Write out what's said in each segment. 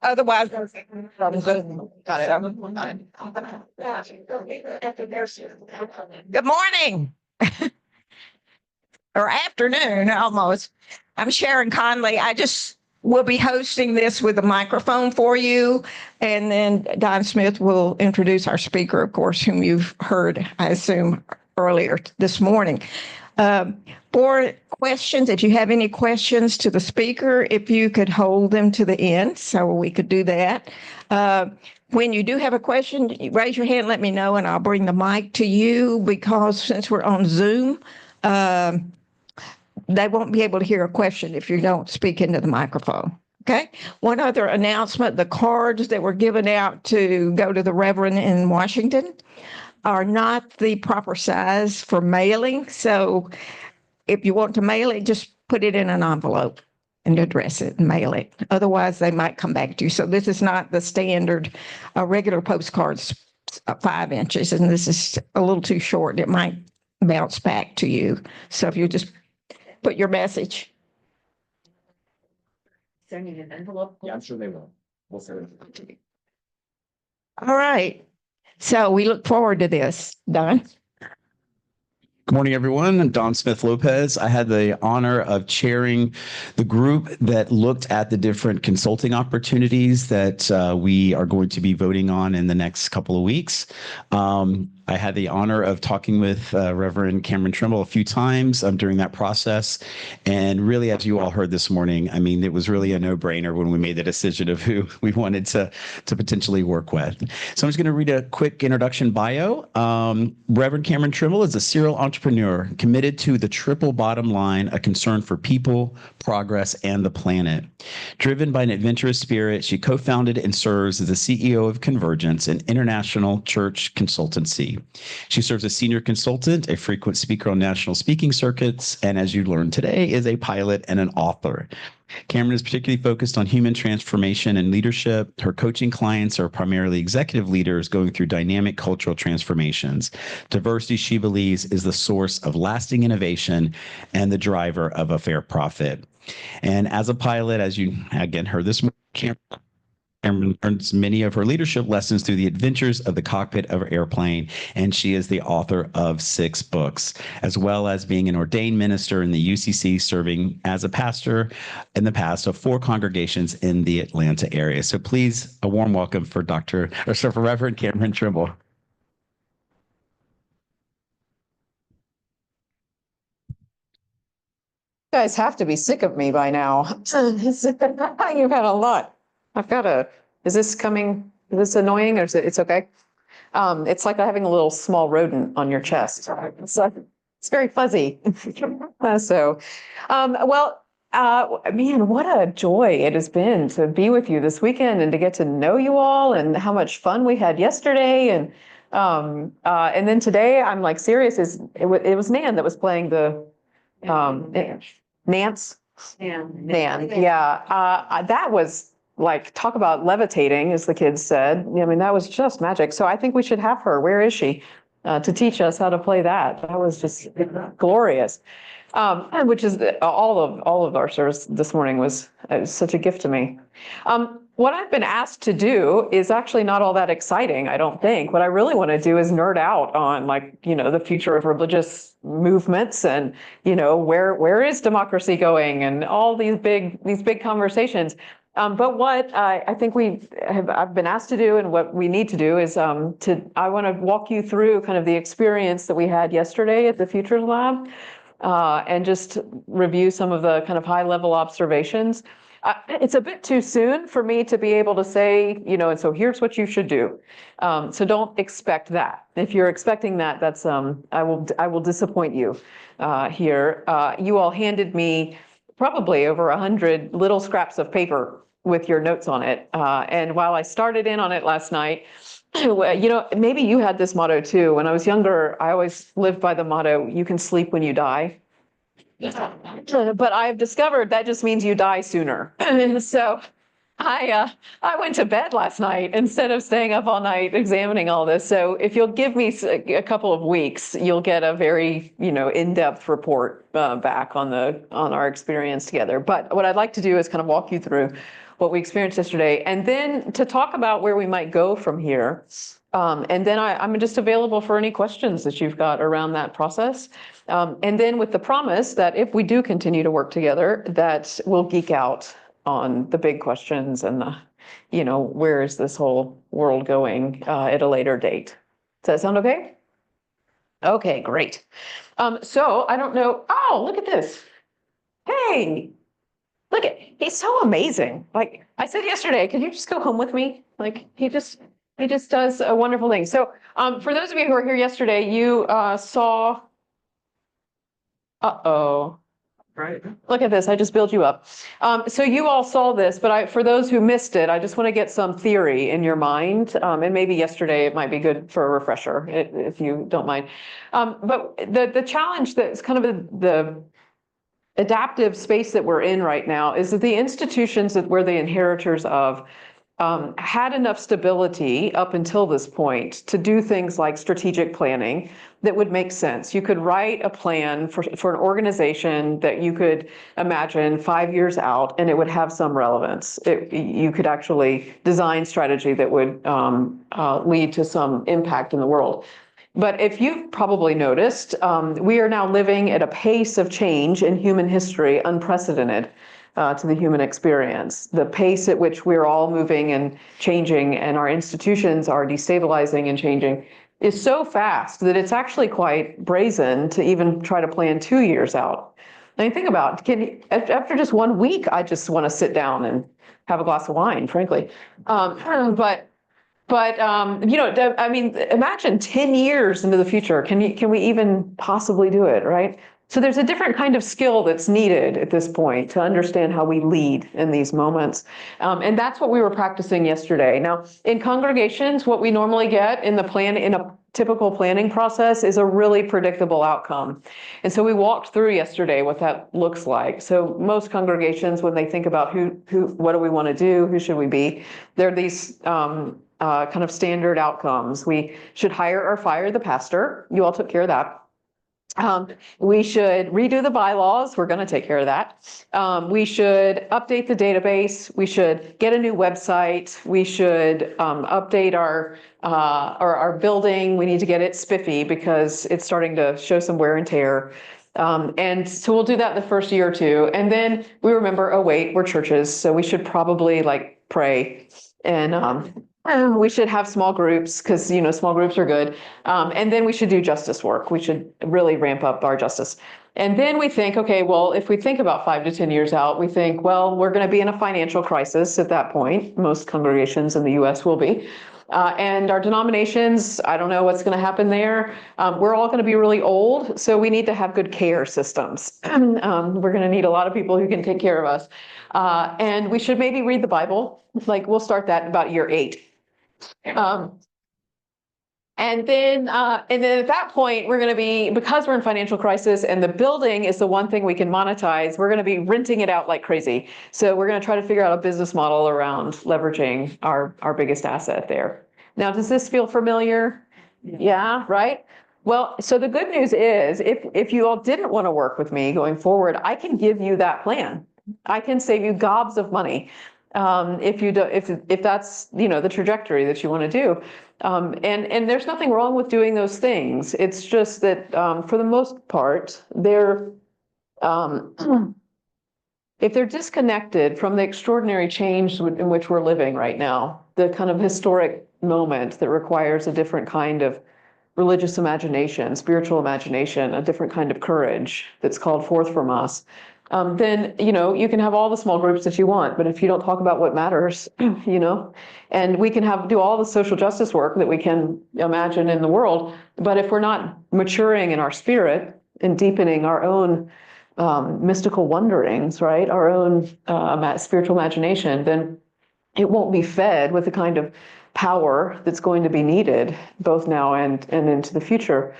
Otherwise, I'm good. Got it. Good morning or afternoon almost. I'm Sharon Conley. I just will be hosting this with a microphone for you. And then Don Smith will introduce our speaker, of course, whom you've heard, I assume, earlier this morning. For questions, if you have any questions to the speaker, if you could hold them to the end so we could do that. When you do have a question, raise your hand, let me know, and I'll bring the mic to you because since we're on Zoom, they won't be able to hear a question if you don't speak into the microphone. Okay. One other announcement, the cards that were given out to go to the Reverend in Washington are not the proper size for mailing. So if you want to mail it, just put it in an envelope and address it and mail it. Otherwise, they might come back to you. So this is not the standard regular postcards, 5 inches, and this is a little too short. It might bounce back to you. So if you just put your message. Is there an envelope? Yeah, I'm sure they will. We'll send it. All right. So we look forward to this. Don? Good morning, everyone. I'm Don Smith Lopez. I had the honor of chairing the group that looked at the different consulting opportunities that we are going to be voting on in the next couple of weeks. I had the honor of talking with Reverend Cameron Trimble a few times during that process. And really, as you all heard this morning, I mean, it was really a no-brainer when we made the decision of who we wanted to potentially work with. So I'm just going to read a quick introduction bio. Reverend Cameron Trimble is a serial entrepreneur committed to the triple bottom line, a concern for people, progress, and the planet. Driven by an adventurous spirit, she co-founded and serves as the CEO of Convergence, an international church consultancy. She serves as senior consultant, a frequent speaker on national speaking circuits, and as you learned today, is a pilot and an author. Cameron is particularly focused on human transformation and leadership. Her coaching clients are primarily executive leaders going through dynamic cultural transformations. Diversity, she believes, is the source of lasting innovation and the driver of a fair profit. And as a pilot, as you again heard this morning, Cameron learns many of her leadership lessons through the adventures of the cockpit of an airplane, and she is the author of 6 books, as well as being an ordained minister in the UCC, serving as a pastor in the past of 4 congregations in the Atlanta area. So please, a warm welcome for for Reverend Cameron Trimble. You guys have to be sick of me by now. You've had a lot. I've got is this annoying or it's okay? It's like having a little small rodent on your chest. It's very fuzzy. Man, what a joy it has been to be with you this weekend and to get to know you all and how much fun we had yesterday. And then today I'm like serious, it was Nan that was playing the, Nance? Nan, yeah. That was like, talk about levitating, as the kids said. I mean, that was just magic. So I think we should have her. Where is she? To teach us how to play that. That was just glorious. And which is all of our service this morning was such a gift to me. What I've been asked to do is actually not all that exciting, I don't think. What I really want to do is nerd out on, like, the future of religious movements and, where is democracy going and all these big conversations. But what I think I've been asked to do and what we need to do is I want to walk you through kind of the experience that we had yesterday at the Futures Lab and just review some of the kind of high level observations. It's a bit too soon for me to be able to say, and so here's what you should do. So don't expect that. If you're expecting that, that's I will disappoint you here. You all handed me probably over 100 little scraps of paper with your notes on it. And while I started in on it last night, maybe you had this motto too. When I was younger, I always lived by the motto, you can sleep when you die. But I've discovered that just means you die sooner. So I went to bed last night instead of staying up all night examining all this. So if you'll give me a couple of weeks, you'll get a very, in-depth report back on our experience together. But what I'd like to do is kind of walk you through what we experienced yesterday, and then to talk about where we might go from here. And then I'm just available for any questions that you've got around that process. And then with the promise that if we do continue to work together, that we'll geek out on the big questions and the, where is this whole world going at a later date. Does that sound okay? Okay, great. So I don't know. Oh, look at this. Hey, look at, he's so amazing. Like I said yesterday, could you just go home with me? Like he just does a wonderful thing. So for those of you who were here yesterday, you saw, right. Look at this, I just built you up. So you all saw this, but for those who missed it, I just want to get some theory in your mind. And maybe yesterday it might be good for a refresher, if you don't mind. But the challenge that's kind of the adaptive space that we're in right now is that the institutions that we're the inheritors of had enough stability up until this point to do things like strategic planning that would make sense. You could write a plan for an organization that you could imagine 5 years out, and it would have some relevance. You could actually design strategy that would lead to some impact in the world. But if you've probably noticed, we are now living at a pace of change in human history unprecedented to the human experience. The pace at which we're all moving and changing and our institutions are destabilizing and changing is so fast that it's actually quite brazen to even try to plan 2 years out. I mean, think about it. After just 1 week, I just want to sit down and have a glass of wine, frankly. But I mean, imagine 10 years into the future. Can we even possibly do it, right? So there's a different kind of skill that's needed at this point to understand how we lead in these moments. And that's what we were practicing yesterday. Now, in congregations, what we normally get in a typical planning process is a really predictable outcome. And so we walked through yesterday what that looks like. So most congregations, when they think about what do we want to do, who should we be, there are these kind of standard outcomes. We should hire or fire the pastor. You all took care of that. We should redo the bylaws. We're going to take care of that. We should update the database. We should get a new website. We should update our building. We need to get it spiffy because it's starting to show some wear and tear. And so we'll do that the first year or two. And then we remember, oh, wait, we're churches. So we should probably pray and we should have small groups because, small groups are good. And then we should do justice work. We should really ramp up our justice. And then we think, okay, well, if we think about 5 to 10 years out, we think, well, we're going to be in a financial crisis at that point. Most congregations in the US will be. And our denominations, I don't know what's going to happen there. We're all going to be really old, so we need to have good care systems. We're going to need a lot of people who can take care of us. And we should maybe read the Bible. We'll start that in about year 8. And then at that point, we're going to be, because we're in financial crisis and the building is the one thing we can monetize, we're going to be renting it out like crazy. So we're going to try to figure out a business model around leveraging our biggest asset there. Now, does this feel familiar? Yeah, right? Well, so the good news is if you all didn't want to work with me going forward, I can give you that plan. I can save you gobs of money. If that's the trajectory that you want to do, and there's nothing wrong with doing those things. It's just that for the most part, they're if they're disconnected from the extraordinary change in which we're living right now, the kind of historic moment that requires a different kind of religious imagination, spiritual imagination, a different kind of courage that's called forth from us. Then, you can have all the small groups that you want, but if you don't talk about what matters, and we can do all the social justice work that we can imagine in the world, but if we're not maturing in our spirit and deepening our own mystical wonderings, right, our own spiritual imagination, then it won't be fed with the kind of power that's going to be needed both now and into the future.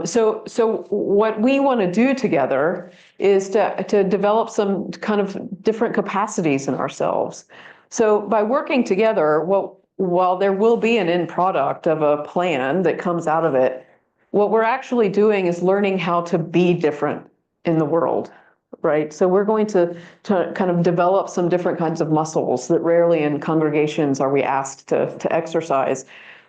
So what we want to do together is to develop some kind of different capacities in ourselves. So by working together, while there will be an end product of a plan that comes out of it, what we're actually doing is learning how to be different in the world. right? So we're going to kind of develop some different kinds of muscles that rarely in congregations are we asked to exercise.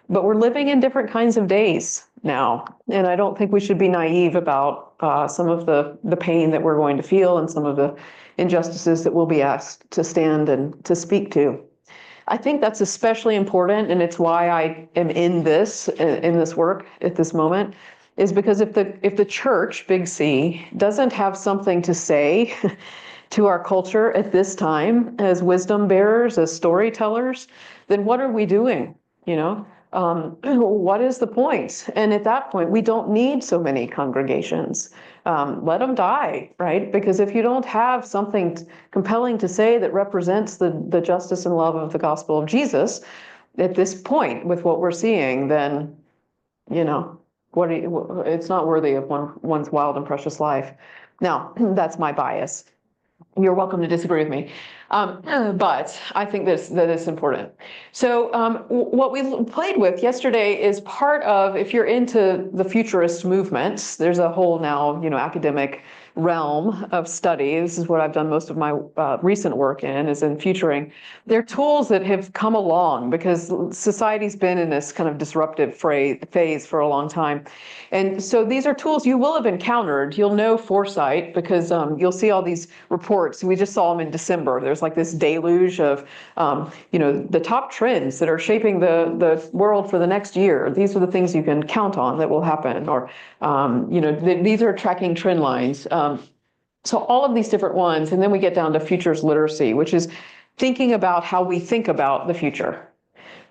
But we're living in different kinds of days now. And I don't think we should be naive about some of the pain that we're going to feel and some of the injustices that we'll be asked to stand and to speak to. I think that's especially important, and it's why I am in this work at this moment, is because if the church, big C, doesn't have something to say to our culture at this time as wisdom bearers, as storytellers, then what are we doing? You know, what is the point? And at that point, we don't need so many congregations. Let them die, right? Because if you don't have something compelling to say that represents the justice and love of the gospel of Jesus at this point with what we're seeing, then, you know, it's not worthy of one's wild and precious life. Now, that's my bias. You're welcome to disagree with me. But I think that is important. So what we played with yesterday is part of, if you're into the futurist movements, there's a whole now, you know, academic realm of study. This is what I've done most of my recent work in, is in futuring. They're tools that have come along because society's been in this kind of disruptive phase for a long time. And so these are tools you will have encountered. You'll know foresight because you'll see all these reports. We just saw them in December. There's like this deluge of, you know, the top trends that are shaping the world for the next year. These are the things you can count on that will happen. Or, you know, these are tracking trend lines. So all of these different ones. And then we get down to futures literacy, which is thinking about how we think about the future.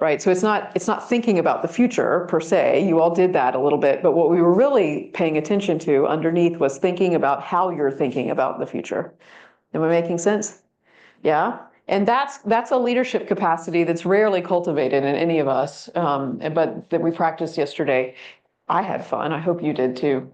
Right, so it's not thinking about the future per se. You all did that a little bit, but what we were really paying attention to underneath was thinking about how you're thinking about the future. Am I making sense? Yeah, and that's a leadership capacity that's rarely cultivated in any of us, but that we practiced yesterday. I had fun. I hope you did too.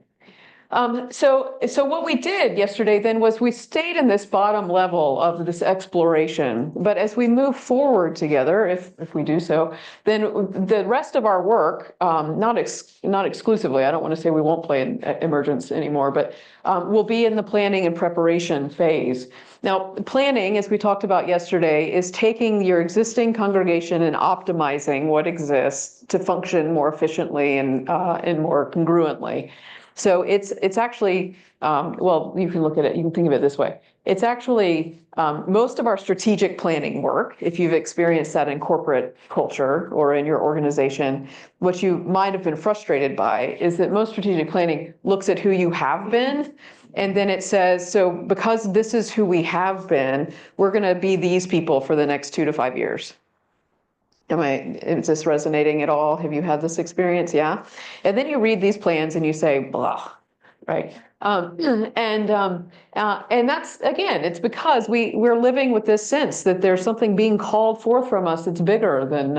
So what we did yesterday then was we stayed in this bottom level of this exploration, but as we move forward together, if we do so, then the rest of our work, not exclusively, I don't want to say we won't play in emergence anymore, but will be in the planning and preparation phase. Now, planning, as we talked about yesterday, is taking your existing congregation and optimizing what exists to function more efficiently and more congruently. So it's actually, well, you can look at it, you can think of it this way. It's actually most of our strategic planning work, if you've experienced that in corporate culture or in your organization, what you might have been frustrated by is that most strategic planning looks at who you have been, and then it says, so because this is who we have been, we're going to be these people for the next 2 to 5 years. Is this resonating at all? Have you had this experience? Yeah. And then you read these plans and you say, blah, right? And that's, again, it's because we're living with this sense that there's something being called forth from us that's bigger than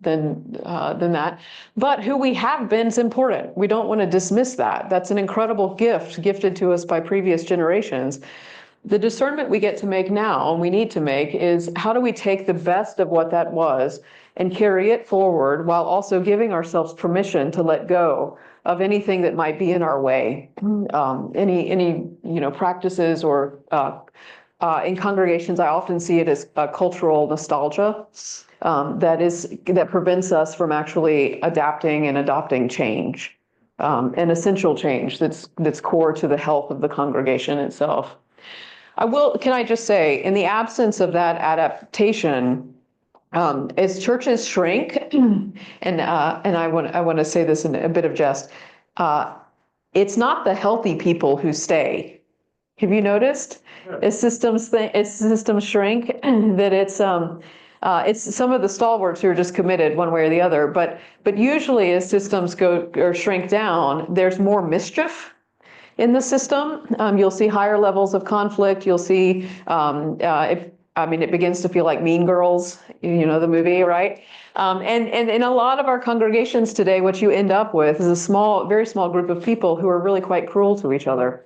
that. But who we have been is important. We don't want to dismiss that. That's an incredible gift gifted to us by previous generations. The discernment we get to make now, and we need to make, is how do we take the best of what that was and carry it forward while also giving ourselves permission to let go of anything that might be in our way, any practices or in congregations, I often see it as a cultural nostalgia that prevents us from actually adapting and adopting change, an essential change that's core to the health of the congregation itself. Can I just say, in the absence of that adaptation, as churches shrink, and I want to say this in a bit of jest, it's not the healthy people who stay. Have you noticed? As systems shrink, that it's some of the stalwarts who are just committed one way or the other. But usually, as systems go or shrink down, there's more mischief in the system. You'll see higher levels of conflict. You'll see it begins to feel like Mean Girls, you know, the movie, right? And in a lot of our congregations today, what you end up with is a very small group of people who are really quite cruel to each other.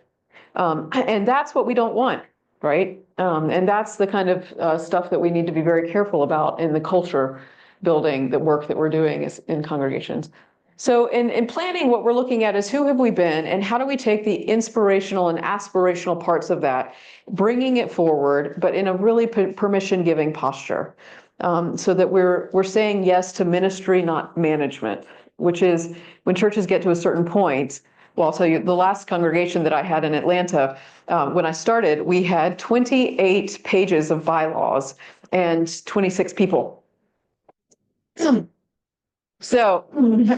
And that's what we don't want, right? And that's the kind of stuff that we need to be very careful about in the culture building, the work that we're doing is in congregations. So in planning, what we're looking at is who have we been and how do we take the inspirational and aspirational parts of that, bringing it forward, but in a really permission-giving posture. So that we're saying yes to ministry, not management, which is when churches get to a certain point. Well, I'll tell you, the last congregation that I had in Atlanta, when I started, we had 28 pages of bylaws and 26 people. So,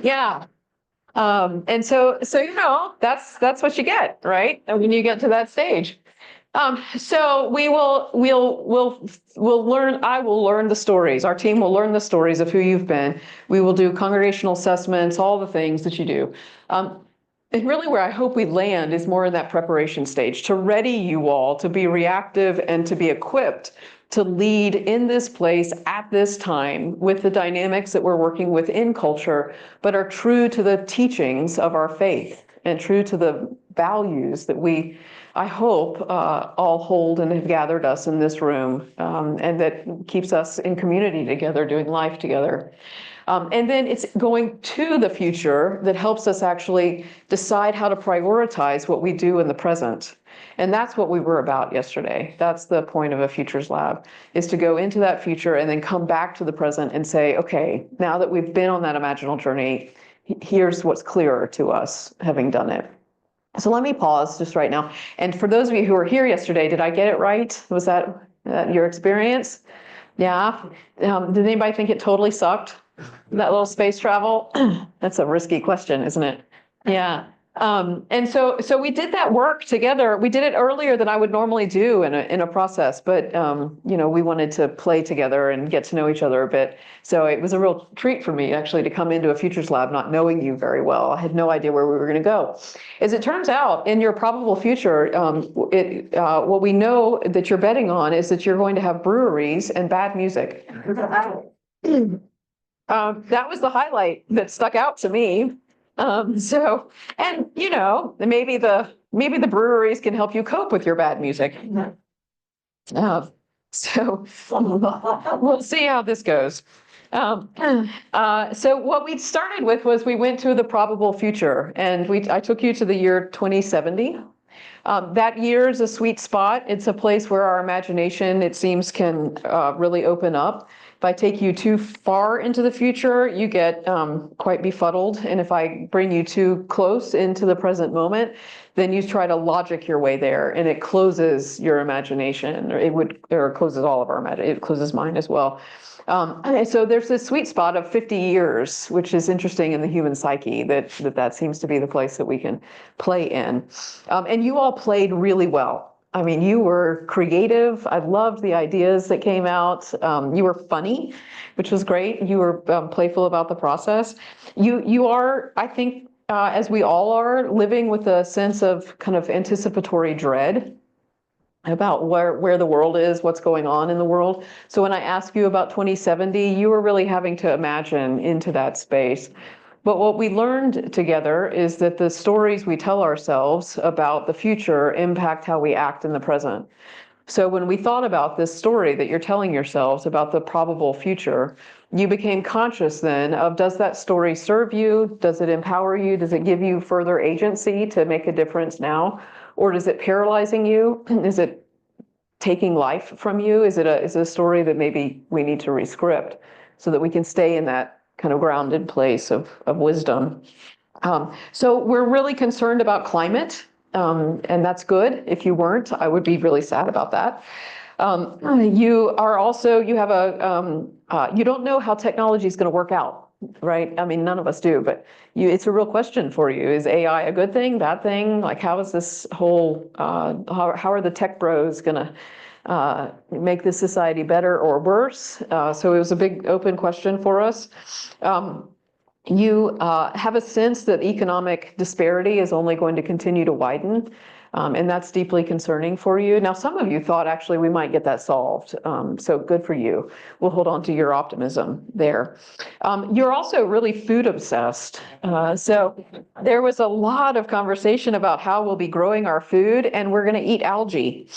yeah. And so, that's what you get, right? When you get to that stage. So we'll learn, I will learn the stories. Our team will learn the stories of who you've been. We will do congregational assessments, all the things that you do. And really where I hope we land is more in that preparation stage to ready you all to be reactive and to be equipped to lead in this place at this time with the dynamics that we're working with in culture, but are true to the teachings of our faith and true to the values that we, I hope, all hold and have gathered us in this room, and that keeps us in community together, doing life together. And then it's going to the future that helps us actually decide how to prioritize what we do in the present. And that's what we were about yesterday. That's the point of a futures lab, is to go into that future and then come back to the present and say, okay, now that we've been on that imaginal journey, here's what's clearer to us having done it. So let me pause just right now. And for those of you who were here yesterday, did I get it right? Was that your experience? Yeah. Did anybody think it totally sucked? That little space travel? That's a risky question, isn't it? Yeah. And so we did that work together. We did it earlier than I would normally do in a process, but we wanted to play together and get to know each other a bit. So it was a real treat for me actually to come into a futures lab not knowing you very well. I had no idea where we were going to go. As it turns out, in your probable future, what we know that you're betting on is that you're going to have breweries and bad music. That was the highlight that stuck out to me. Maybe the breweries can help you cope with your bad music. So we'll see how this goes. So what we started with was we went to the probable future, and I took you to the year 2070. That year is a sweet spot. It's a place where our imagination, it seems, can really open up. If I take you too far into the future, you get quite befuddled. And if I bring you too close into the present moment, then you try to logic your way there, and it closes your imagination, or it closes all of our imagination. It closes mine as well. So there's this sweet spot of 50 years, which is interesting in the human psyche, that seems to be the place that we can play in. And you all played really well. I mean, you were creative. I loved the ideas that came out. You were funny, which was great. You were playful about the process. You are, I think, as we all are, living with a sense of kind of anticipatory dread about where the world is, what's going on in the world. So when I ask you about 2070, you were really having to imagine into that space. But what we learned together is that the stories we tell ourselves about the future impact how we act in the present. So when we thought about this story that you're telling yourselves about the probable future, you became conscious then of, does that story serve you? Does it empower you? Does it give you further agency to make a difference now? Or is it paralyzing you? Is it taking life from you? Is it a story that maybe we need to rescript so that we can stay in that kind of grounded place of wisdom? So we're really concerned about climate, and that's good. If you weren't, I would be really sad about that. You don't know how technology is going to work out, right? I mean, none of us do, but it's a real question for you. Is AI a good thing, bad thing? Like, how is this whole, how are the tech bros going to make this society better or worse? So it was a big open question for us. You have a sense that economic disparity is only going to continue to widen, and that's deeply concerning for you. Now, some of you thought actually we might get that solved, so good for you. We'll hold on to your optimism there. You're also really food obsessed. So there was a lot of conversation about how we'll be growing our food, and we're going to eat algae.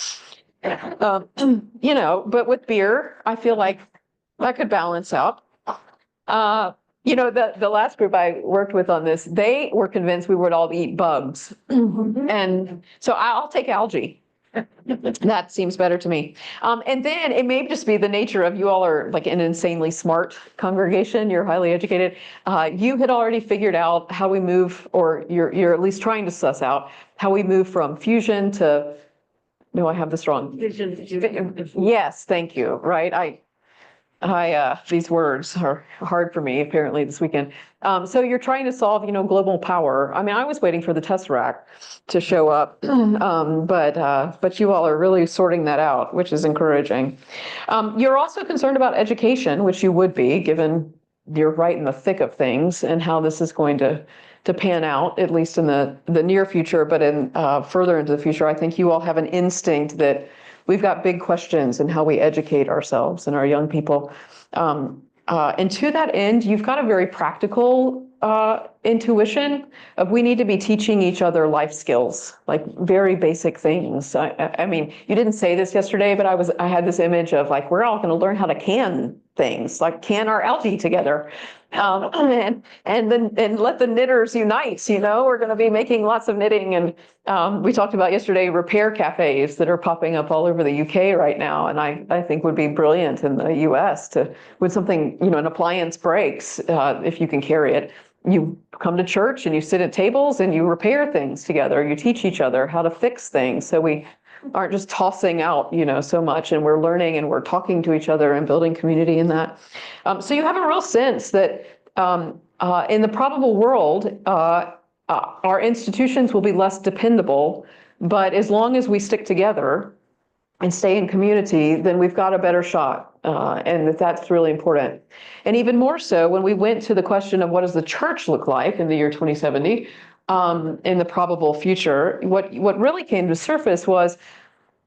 But with beer, I feel like that could balance out. You know, the last group I worked with on this, they were convinced we would all eat bugs. And so I'll take algae. That seems better to me. And then it may just be the nature of you all are like an insanely smart congregation. You're highly educated. You had already figured out how we move, or you're at least trying to suss out how we move from fusion to, no, I have this wrong. Yes, thank you. Right. These words are hard for me apparently this weekend. So you're trying to solve, global power. I mean, I was waiting for the Tesseract to show up, but you all are really sorting that out, which is encouraging. You're also concerned about education, which you would be, given you're right in the thick of things and how this is going to pan out, at least in the near future, but in further into the future. I think you all have an instinct that we've got big questions in how we educate ourselves and our young people. And to that end, you've got a very practical intuition of we need to be teaching each other life skills, like very basic things. I mean, you didn't say this yesterday, but I had this image of like, we're all going to learn how to can things, like can our algae together. And let the knitters unite, we're going to be making lots of knitting. And we talked about yesterday repair cafes that are popping up all over the UK right now. And I think would be brilliant in the US to, when something, an appliance breaks, if you can carry it, you come to church and you sit at tables and you repair things together. You teach each other how to fix things. So we aren't just tossing out, so much, and we're learning and we're talking to each other and building community in that. So you have a real sense that in the probable world, our institutions will be less dependable, but as long as we stick together and stay in community, then we've got a better shot, and that's really important. And even more so when we went to the question of what does the church look like in the year 2070, in the probable future, what really came to surface was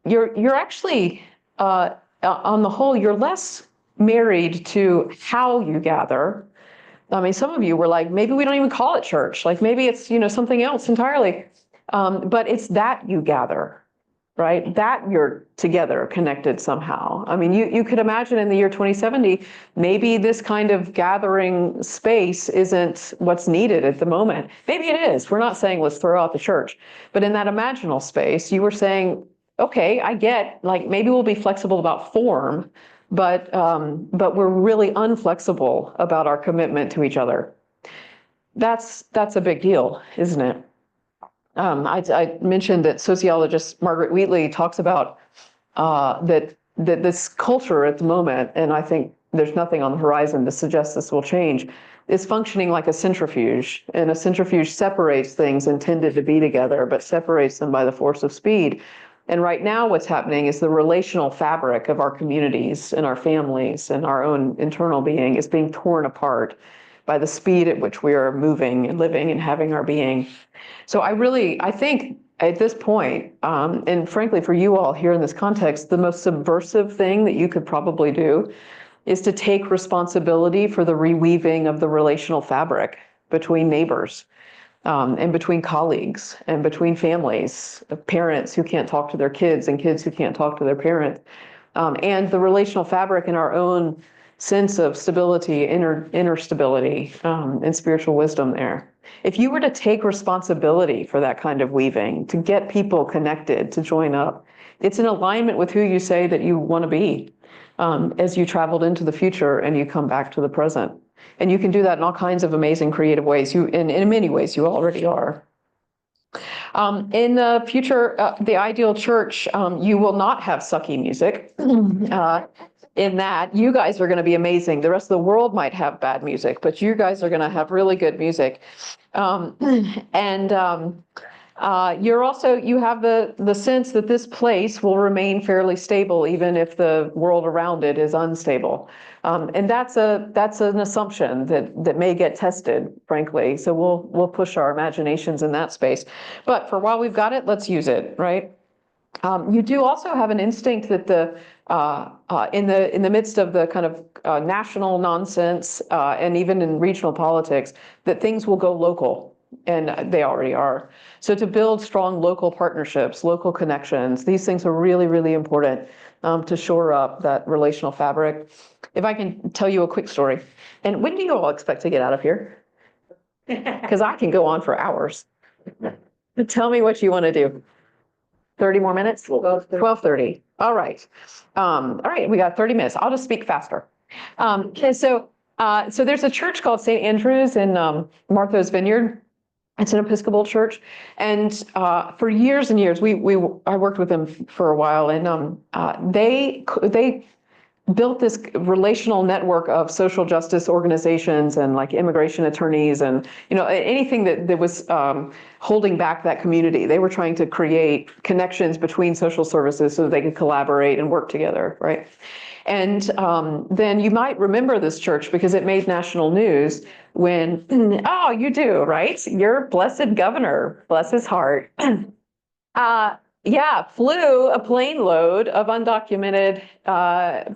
you're actually, on the whole, you're less married to how you gather. I mean, some of you were like, maybe we don't even call it church. Like maybe it's, something else entirely. But it's that you gather, right? That you're together, connected somehow. I mean, you could imagine in the year 2070, maybe this kind of gathering space isn't what's needed at the moment. Maybe it is. We're not saying let's throw out the church. But in that imaginal space, you were saying, okay, I get, like, maybe we'll be flexible about form, but we're really unflexible about our commitment to each other. That's a big deal, isn't it? I mentioned that sociologist Margaret Wheatley talks about that this culture at the moment, and I think there's nothing on the horizon to suggest this will change, is functioning like a centrifuge. And a centrifuge separates things intended to be together, but separates them by the force of speed. And right now what's happening is the relational fabric of our communities and our families and our own internal being is being torn apart by the speed at which we are moving and living and having our being. So I think at this point, and frankly for you all here in this context, the most subversive thing that you could probably do is to take responsibility for the reweaving of the relational fabric between neighbors, and between colleagues and between families, parents who can't talk to their kids and kids who can't talk to their parents, and the relational fabric in our own sense of stability, inner stability, and spiritual wisdom there. If you were to take responsibility for that kind of weaving, to get people connected, to join up, it's in alignment with who you say that you want to be as you traveled into the future and you come back to the present. And you can do that in all kinds of amazing creative ways. In many ways, you already are. In the future, the ideal church, you will not have sucky music. In that, you guys are going to be amazing. The rest of the world might have bad music, but you guys are going to have really good music. You have the sense that this place will remain fairly stable, even if the world around it is unstable. And that's an assumption that may get tested, frankly. So we'll push our imaginations in that space. But for while we've got it, let's use it, right? You do also have an instinct that in the midst of the kind of national nonsense and even in regional politics, that things will go local. And they already are. So to build strong local partnerships, local connections, these things are really, really important to shore up that relational fabric. if I can tell you a quick story. And when do you all expect to get out of here? Because I can go on for hours. Tell me what you want to do. 30 more minutes? 12:30. All right. All right, we got 30 minutes. I'll just speak faster. Okay, so there's a church called St. Andrew's in Martha's Vineyard. It's an Episcopal church, and for years and years, I worked with them for a while, and they built this relational network of social justice organizations and like immigration attorneys and anything that was holding back that community. They were trying to create connections between social services so that they could collaborate and work together, right? And then you might remember this church because it made national news when, oh, you do, right? Your blessed governor, bless his heart, flew a plane load of undocumented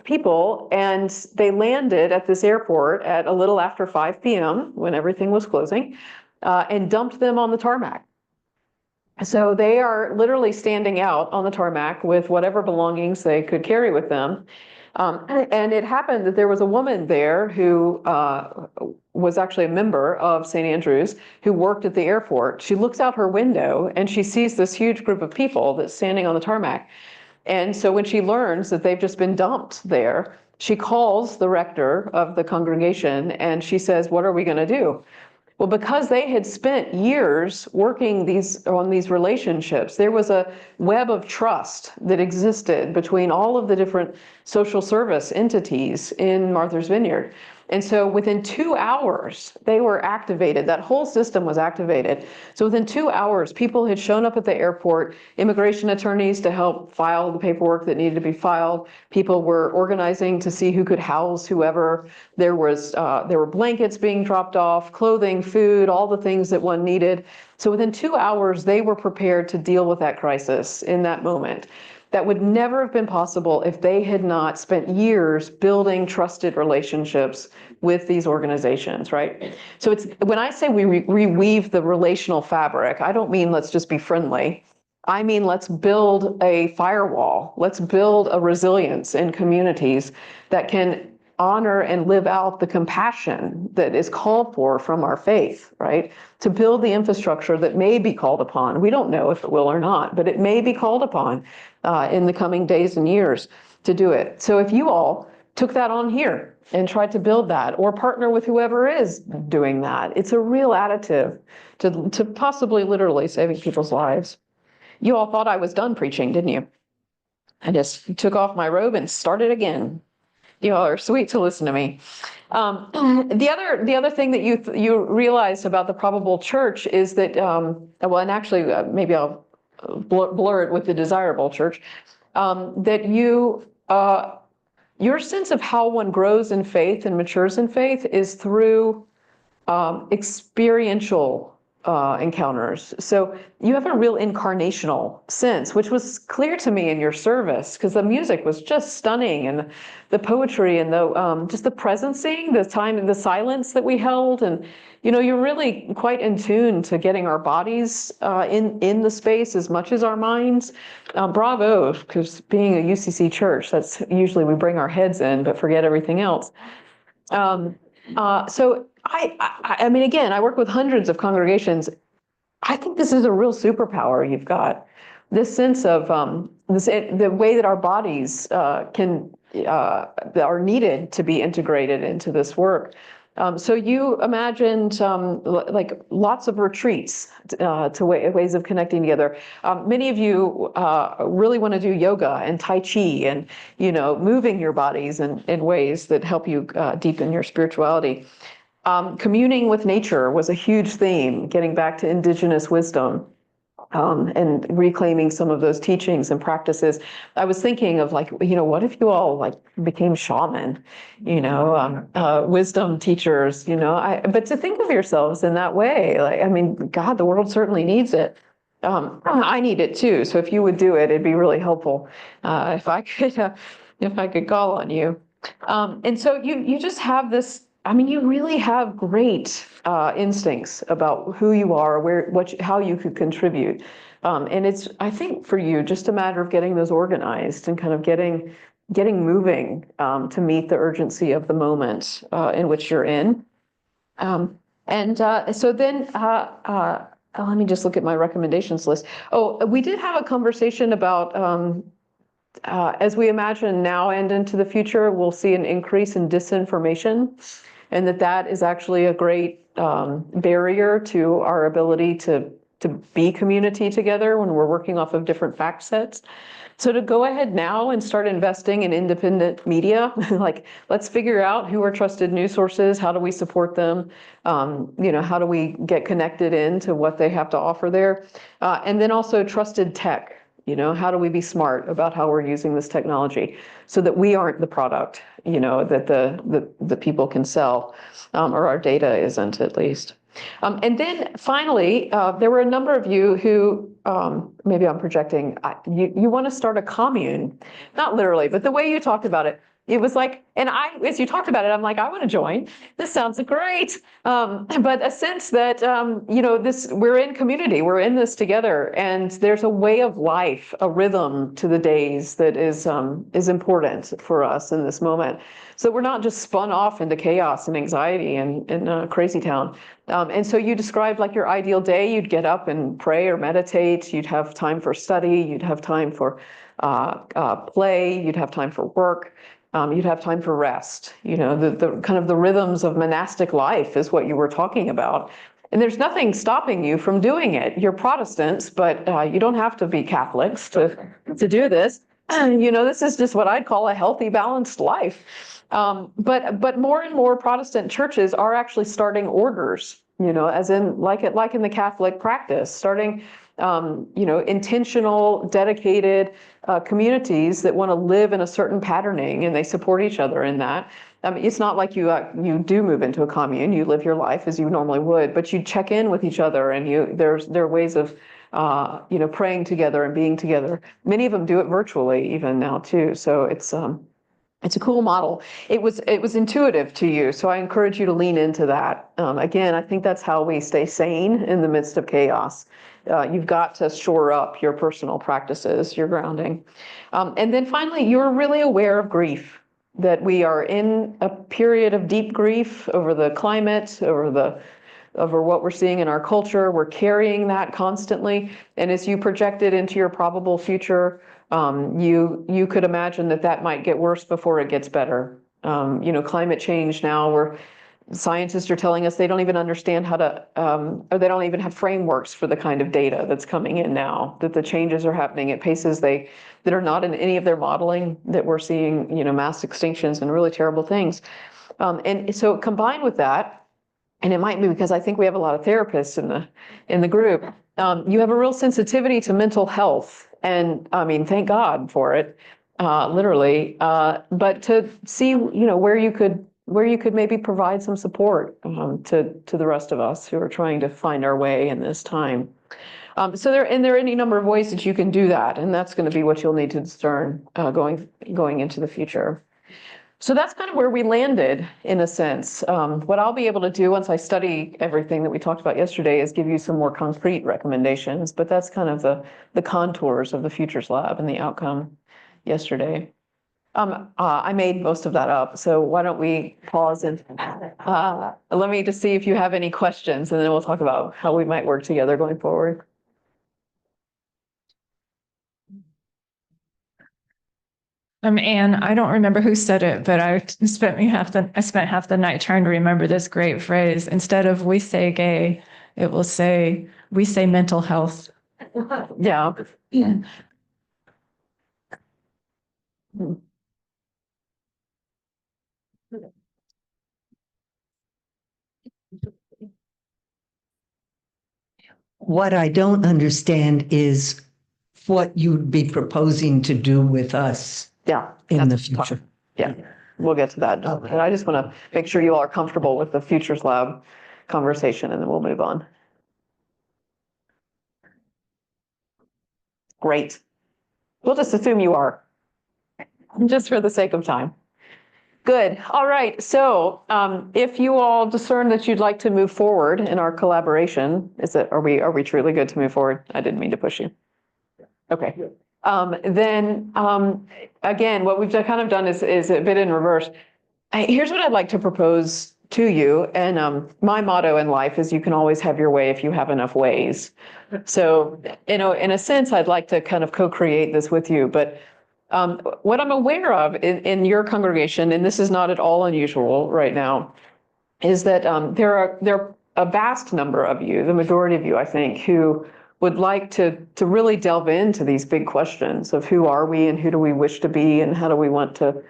people, and they landed at this airport at a little after 5 p.m. when everything was closing, and dumped them on the tarmac. So they are literally standing out on the tarmac with whatever belongings they could carry with them. And it happened that there was a woman there who was actually a member of St. Andrew's who worked at the airport. She looks out her window and she sees this huge group of people that's standing on the tarmac. And so when she learns that they've just been dumped there, she calls the rector of the congregation and she says, "What are we going to do?" Well, because they had spent years working on these relationships, there was a web of trust that existed between all of the different social service entities in Martha's Vineyard. And so within 2 hours, they were activated. That whole system was activated. So within 2 hours, people had shown up at the airport, immigration attorneys to help file the paperwork that needed to be filed. People were organizing to see who could house whoever. There were blankets being dropped off, clothing, food, all the things that one needed. So within 2 hours, they were prepared to deal with that crisis in that moment. That would never have been possible if they had not spent years building trusted relationships with these organizations, right? So it's when I say we reweave the relational fabric, I don't mean let's just be friendly. I mean, let's build a firewall. Let's build a resilience in communities that can honor and live out the compassion that is called for from our faith, right? To build the infrastructure that may be called upon. We don't know if it will or not, but it may be called upon in the coming days and years to do it. So if you all took that on here and tried to build that or partner with whoever is doing that, it's a real additive to possibly literally saving people's lives. You all thought I was done preaching, didn't you? I just took off my robe and started again. You all are sweet to listen to me. The other thing that you realized about the probable church is that, well, and actually maybe I'll blur it with the desirable church, that your sense of how one grows in faith and matures in faith is through experiential encounters. So you have a real incarnational sense, which was clear to me in your service, because the music was just stunning, and the poetry and the just the presencing, the time and the silence that we held, and you're really quite in tune to getting our bodies in the space as much as our minds. Bravo, because being a UCC church, that's usually we bring our heads in but forget everything else. So I mean, again, I work with hundreds of congregations. I think this is a real superpower you've got. This sense of the way that our bodies are needed to be integrated into this work. So you imagined like lots of retreats to ways of connecting together. Many of you really want to do yoga and Tai Chi and moving your bodies in ways that help you deepen your spirituality. Communing with nature was a huge theme, getting back to indigenous wisdom. And reclaiming some of those teachings and practices. I was thinking of like, what if you all like became shaman, wisdom teachers, but to think of yourselves in that way, like, I mean, God, the world certainly needs it. I need it too. So if you would do it, it'd be really helpful if I could call on you. And so you just have this. I mean, you really have great instincts about who you are, how you could contribute. And it's, I think, for you, just a matter of getting those organized and kind of getting getting moving to meet the urgency of the moment in which you're in. So then, let me just look at my recommendations list. Oh, we did have a conversation about as we imagine now and into the future, we'll see an increase in disinformation, and that is actually a great barrier to our ability to be community together when we're working off of different fact sets. So to go ahead now and start investing in independent media, like let's figure out who are trusted news sources, how do we support them, how do we get connected into what they have to offer there, and then also trusted tech. How do we be smart about how we're using this technology so that we aren't the product, that the people can sell, or our data isn't at least. And then finally, there were a number of you who, maybe I'm projecting, you want to start a commune, not literally, but the way you talked about it, it was like, and as you talked about it, I'm like, I want to join. This sounds great. But a sense that, we're in community, we're in this together, and there's a way of life, a rhythm to the days that is important for us in this moment. So we're not just spun off into chaos and anxiety in crazy town. And so you described like your ideal day, you'd get up and pray or meditate, you'd have time for study, you'd have time for play, you'd have time for work. You'd have time for rest. The kind of the rhythms of monastic life is what you were talking about. And there's nothing stopping you from doing it. You're Protestants, but you don't have to be Catholics to do this. This is just what I'd call a healthy, balanced life. But more and more Protestant churches are actually starting orders, as in like in the Catholic practice, starting intentional, dedicated communities that want to live in a certain patterning, and they support each other in that. It's not like you do move into a commune, you live your life as you normally would, but you check in with each other, and there are ways of praying together and being together. Many of them do it virtually even now too. So it's a cool model. It was intuitive to you, so I encourage you to lean into that. Again, I think that's how we stay sane in the midst of chaos. You've got to shore up your personal practices, your grounding. And then finally, you're really aware of grief, that we are in a period of deep grief over the climate, over what we're seeing in our culture. We're carrying that constantly. And as you project it into your probable future, you could imagine that might get worse before it gets better. Climate change now, where scientists are telling us they don't even understand how to, or they don't even have frameworks for the kind of data that's coming in now, that the changes are happening at paces that are not in any of their modeling, that we're seeing, mass extinctions and really terrible things. And so combined with that, and it might be because I think we have a lot of therapists in the group, you have a real sensitivity to mental health. And I mean, thank God for it, literally. But to see, where you could maybe provide some support to the rest of us who are trying to find our way in this time. So there are any number of ways that you can do that, and that's going to be what you'll need to discern going into the future. So that's kind of where we landed, in a sense. What I'll be able to do once I study everything that we talked about yesterday is give you some more concrete recommendations, but that's kind of the contours of the Futures Lab and the outcome yesterday. I made most of that up, so why don't we pause and let me just see if you have any questions, and then we'll talk about how we might work together going forward. Anne, I don't remember who said it, but I spent half the night trying to remember this great phrase. Instead of "we say gay," it will say "we say mental health." Yeah. Yeah. What I don't understand is what you'd be proposing to do with us Yeah. in the that's future. Yeah, we'll get to that. Okay. And I just want to make sure you all are comfortable with the Futures Lab conversation, and then we'll move on. Great. We'll just assume you are, just for the sake of time. Good. All right. So if you all discern that you'd like to move forward in our collaboration, are we truly good to move forward? I didn't mean to push you. Okay. Then again, what we've kind of done is a bit in reverse. Here's what I'd like to propose to you. And my motto in life is you can always have your way if you have enough ways. So, in a sense, I'd like to kind of co-create this with you. But what I'm aware of in your congregation, and this is not at all unusual right now, is that there are a vast number of you, the majority of you, I think, who would like to really delve into these big questions of who are we and who do we wish to be and how do we want to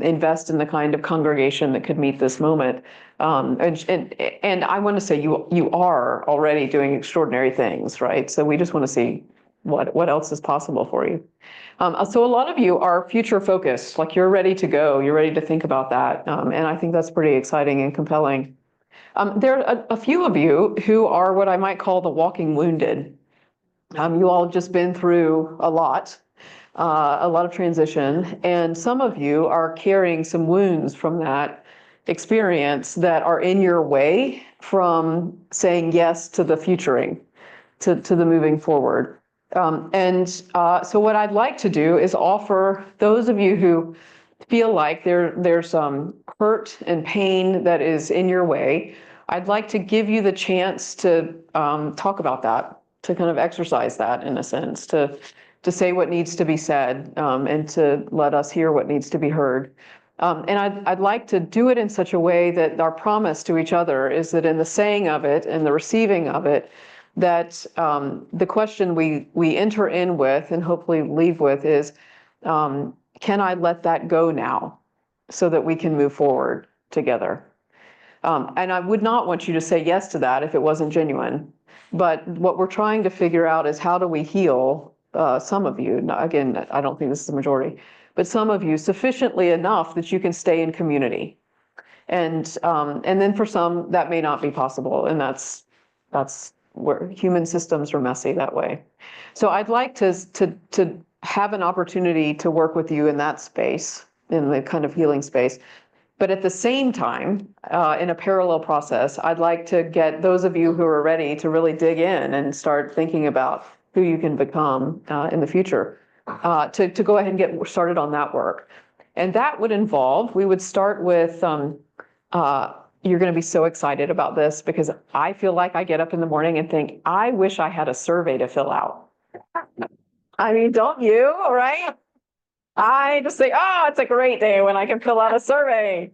invest in the kind of congregation that could meet this moment. And I want to say you are already doing extraordinary things, right? So we just want to see what else is possible for you. So a lot of you are future focused, like you're ready to go, you're ready to think about that. And I think that's pretty exciting and compelling. There are a few of you who are what I might call the walking wounded. You all have just been through a lot of transition, and some of you are carrying some wounds from that experience that are in your way from saying yes to the futuring, to the moving forward. So what I'd like to do is offer those of you who feel like there's some hurt and pain that is in your way, I'd like to give you the chance to talk about that, to kind of exercise that in a sense, to say what needs to be said, and to let us hear what needs to be heard. And I'd like to do it in such a way that our promise to each other is that in the saying of it and the receiving of it, that the question we enter in with and hopefully leave with is, can I let that go now so that we can move forward together? And I would not want you to say yes to that if it wasn't genuine. But what we're trying to figure out is how do we heal some of you, again, I don't think this is the majority, but some of you sufficiently enough that you can stay in community. And then for some, that may not be possible. And that's where human systems are messy that way. So I'd like to have an opportunity to work with you in that space, in the kind of healing space. But at the same time, in a parallel process, I'd like to get those of you who are ready to really dig in and start thinking about who you can become in the future, to go ahead and get started on that work. And that would involve, we would start with, you're going to be so excited about this because I feel like I get up in the morning and think, I wish I had a survey to fill out. I mean, don't you, right? I just say, oh, it's a great day when I can fill out a survey.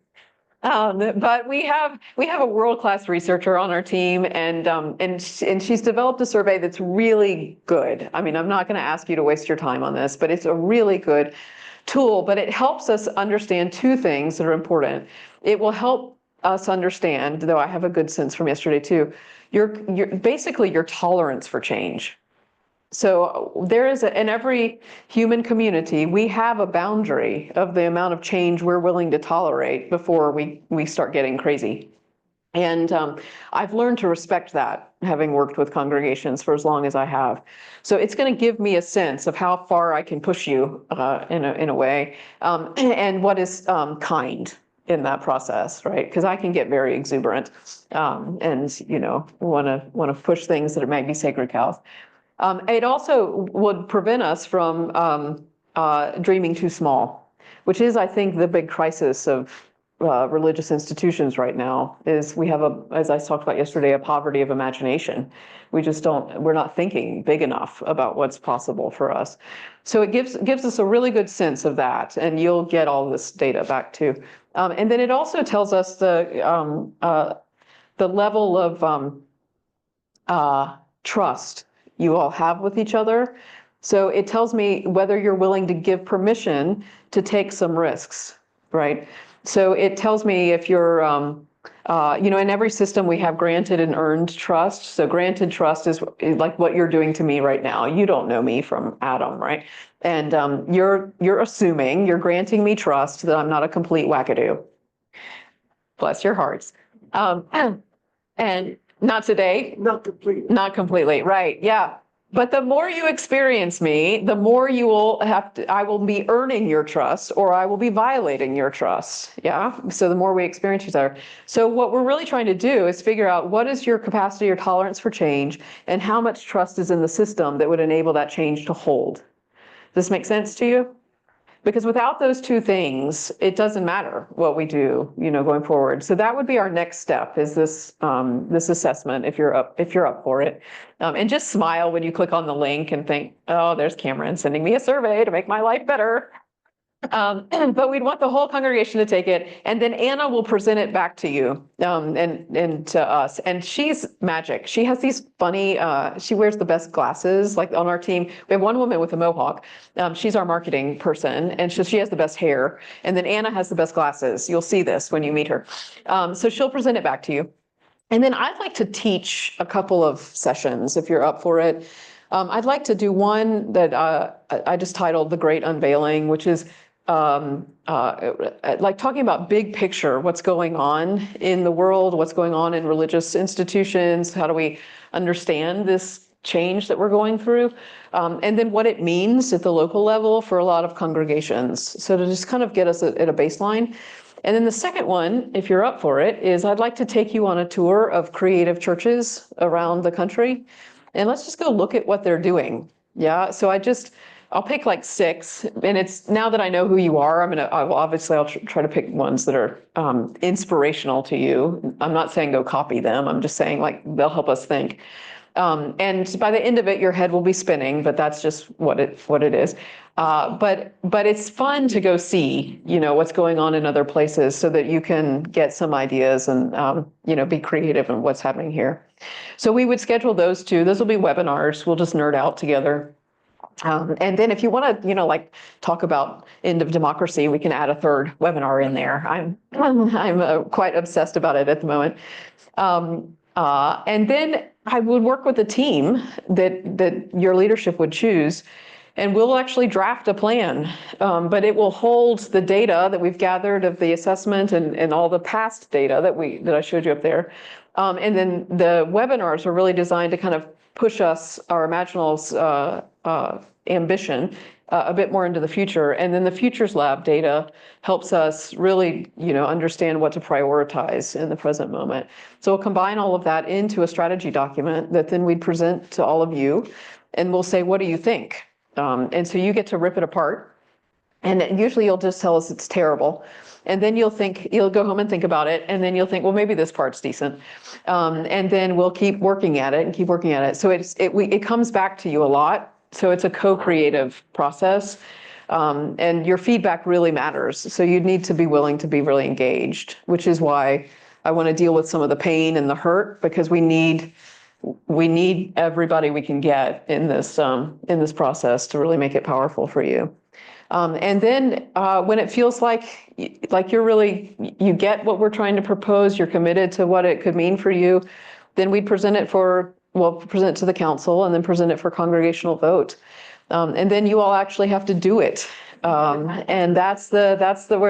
But we have a world-class researcher on our team, and she's developed a survey that's really good. I mean, I'm not going to ask you to waste your time on this, but it's a really good tool. But it helps us understand two things that are important. It will help us understand, though I have a good sense from yesterday too, basically your tolerance for change. So there is in every human community, we have a boundary of the amount of change we're willing to tolerate before we start getting crazy. And I've learned to respect that, having worked with congregations for as long as I have. So it's going to give me a sense of how far I can push you in a way, and what is kind in that process, right? Because I can get very exuberant, and want to push things that might be sacred cows. It also would prevent us from dreaming too small, which is, I think, the big crisis of religious institutions right now. Is we have as I talked about yesterday, a poverty of imagination. We're not thinking big enough about what's possible for us. So it gives us a really good sense of that, and you'll get all this data back too. And then it also tells us the level of trust you all have with each other. So it tells me whether you're willing to give permission to take some risks, right? So it tells me if you're, in every system we have granted and earned trust. So granted trust is like what you're doing to me right now. You don't know me from Adam, right? And you're assuming, you're granting me trust that I'm not a complete wackadoo. Bless your hearts. And not today. Not complete. Not completely, right, yeah. But the more you experience me, the more you will have to, I will be earning your trust or I will be violating your trust. Yeah. So the more we experience each other. So what we're really trying to do is figure out what is your capacity or tolerance for change and how much trust is in the system that would enable that change to hold. Does this make sense to you? Because without those two things, it doesn't matter what we do, going forward. So that would be our next step is this this assessment if you're up for it. And just smile when you click on the link and think, oh, there's Cameron sending me a survey to make my life better. But we'd want the whole congregation to take it, and then Anna will present it back to you and to us. And she's magic. She has these funny. She wears the best glasses. Like on our team, we have one woman with a mohawk. She's our marketing person, and she has the best hair. And then Anna has the best glasses. You'll see this when you meet her. So she'll present it back to you. And then I'd like to teach a couple of sessions if you're up for it. I'd like to do one that I just titled The Great Unveiling, which is like talking about big picture, what's going on in the world, what's going on in religious institutions, how do we understand this change that we're going through, and then what it means at the local level for a lot of congregations. So to just kind of get us at a baseline. And then the second one, if you're up for it, is I'd like to take you on a tour of creative churches around the country. And let's just go look at what they're doing. Yeah, so I'll pick like 6, and it's now that I know who you are, I'll try to pick ones that are inspirational to you. I'm not saying go copy them. I'm just saying like they'll help us think. And by the end of it, your head will be spinning, but that's just what it is. But it's fun to go see, what's going on in other places so that you can get some ideas and, be creative in what's happening here. So we would schedule those 2. Those will be webinars. We'll just nerd out together. And then if you want to, like talk about end of democracy, we can add a 3rd webinar in there. I'm quite obsessed about it at the moment. And then I would work with a team that your leadership would choose, and we'll actually draft a plan. But it will hold the data that we've gathered of the assessment and all the past data that I showed you up there. And then the webinars are really designed to kind of push us, our Imaginal's ambition, a bit more into the future. And then the Futures Lab data helps us really, understand what to prioritize in the present moment. So we'll combine all of that into a strategy document that then we'd present to all of you, and we'll say, what do you think? And so you get to rip it apart. And usually you'll just tell us it's terrible. And then you'll go home and think about it. And then you'll think, well, maybe this part's decent. And then we'll keep working at it and keep working at it. So it comes back to you a lot. So it's a co-creative process. And your feedback really matters. So you need to be willing to be really engaged, which is why I want to deal with some of the pain and the hurt, because we need everybody we can get in this process to really make it powerful for you. And then when it feels like you get what we're trying to propose, you're committed to what it could mean for you, then we'd present it to the council and then present it for congregational vote. And then you all actually have to do it. And that's where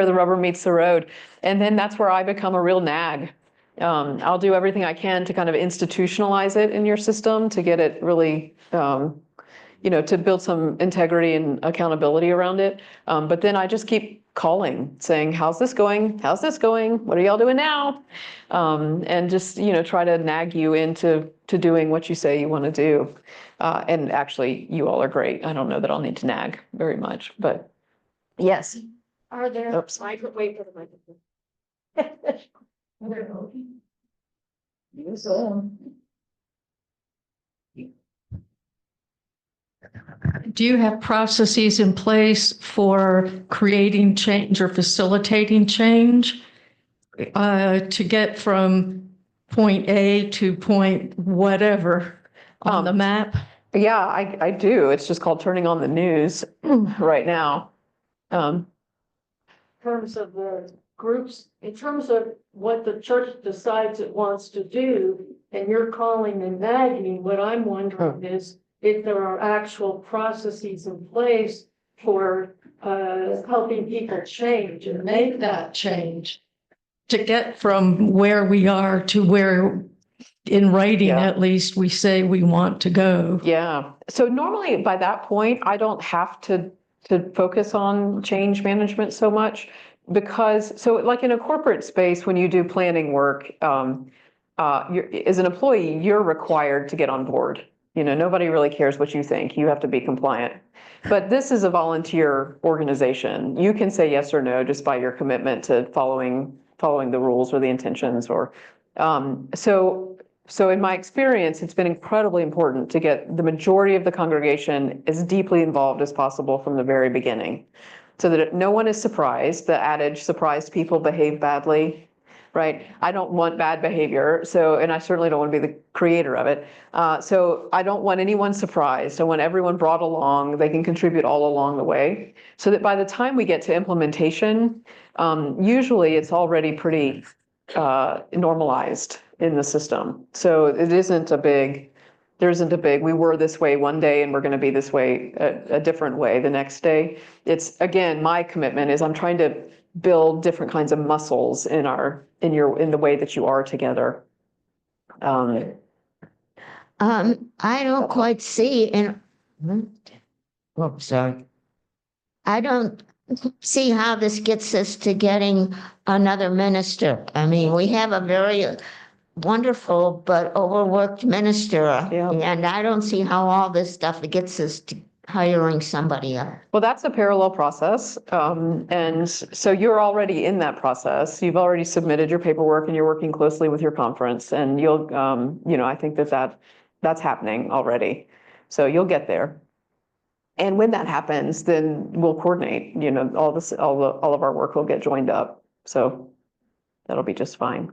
the rubber meets the road. And then that's where I become a real nag. I'll do everything I can to kind of institutionalize it in your system to get it really, to build some integrity and accountability around it. But then I just keep calling, saying, how's this going? How's this going? What are y'all doing now? And just, try to nag you into doing what you say you want to do. And actually, you all are great. I don't know that I'll need to nag very much, but yes. Are there, Oops. wait for the microphone. Do you have processes in place for creating change or facilitating change to get from point A to point whatever on the map? Yeah, I do. It's just called turning on the news right now. In terms of the groups, in terms of what the church decides it wants to do, and you're calling and nagging, what I'm wondering is if there are actual processes in place for helping people change and make that change. To get from where we are to where in writing, Yeah. at least, we say we want to go. Yeah. So normally by that point, I don't have to focus on change management so much because, so like in a corporate space, when you do planning work, as an employee, you're required to get on board. Nobody really cares what you think. You have to be compliant. But this is a volunteer organization. You can say yes or no just by your commitment to following the rules or the intentions or so in my experience, it's been incredibly important to get the majority of the congregation as deeply involved as possible from the very beginning, so that no one is surprised. The adage, surprised people behave badly, right? I don't want bad behavior, and I certainly don't want to be the creator of it. So I don't want anyone surprised. I want everyone brought along. They can contribute all along the way, so that by the time we get to implementation, usually it's already pretty normalized in the system. So there isn't a big, we were this way one day and we're going to be this way, a different way the next day. It's, again, my commitment is I'm trying to build different kinds of muscles in the way that you are together. I don't quite see sorry. I don't see how this gets us to getting another minister. I mean, we have a very wonderful but overworked minister. Yeah. And I don't see how all this stuff gets us to hiring somebody else. Well, that's a parallel process. And so you're already in that process. You've already submitted your paperwork and you're working closely with your conference, and you'll, I think that's happening already. So you'll get there. And when that happens, then we'll coordinate, all of our work will get joined up. So that'll be just fine.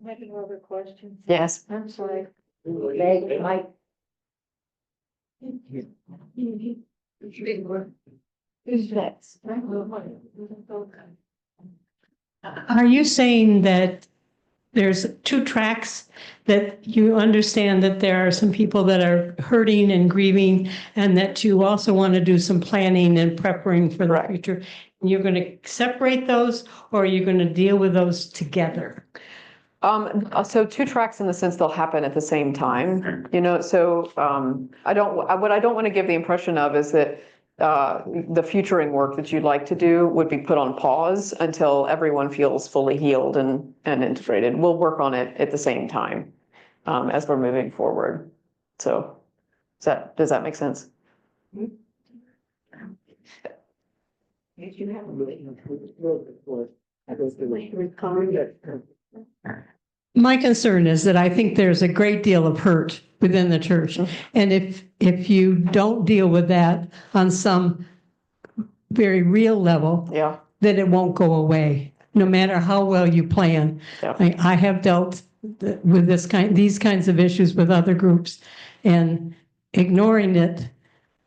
I have another question. Yes. I'm sorry. Who's next? Are you saying that there's two tracks, that you understand that there are some people that are hurting and grieving, and that you also want to do some planning and preparing for the Right. future? You're going to separate those, or are you going to deal with those together? So two tracks in the sense they'll happen at the same time, so what I don't want to give the impression of is that the futuring work that you'd like to do would be put on pause until everyone feels fully healed and integrated. We'll work on it at the same time as we're moving forward. So does that make sense? My concern is that I think there's a great deal of hurt within the church. And if you don't deal with that on some very real level, Yeah. then it won't go away, no matter how well you plan. Yeah. I have dealt with these kinds of issues with other groups, and ignoring it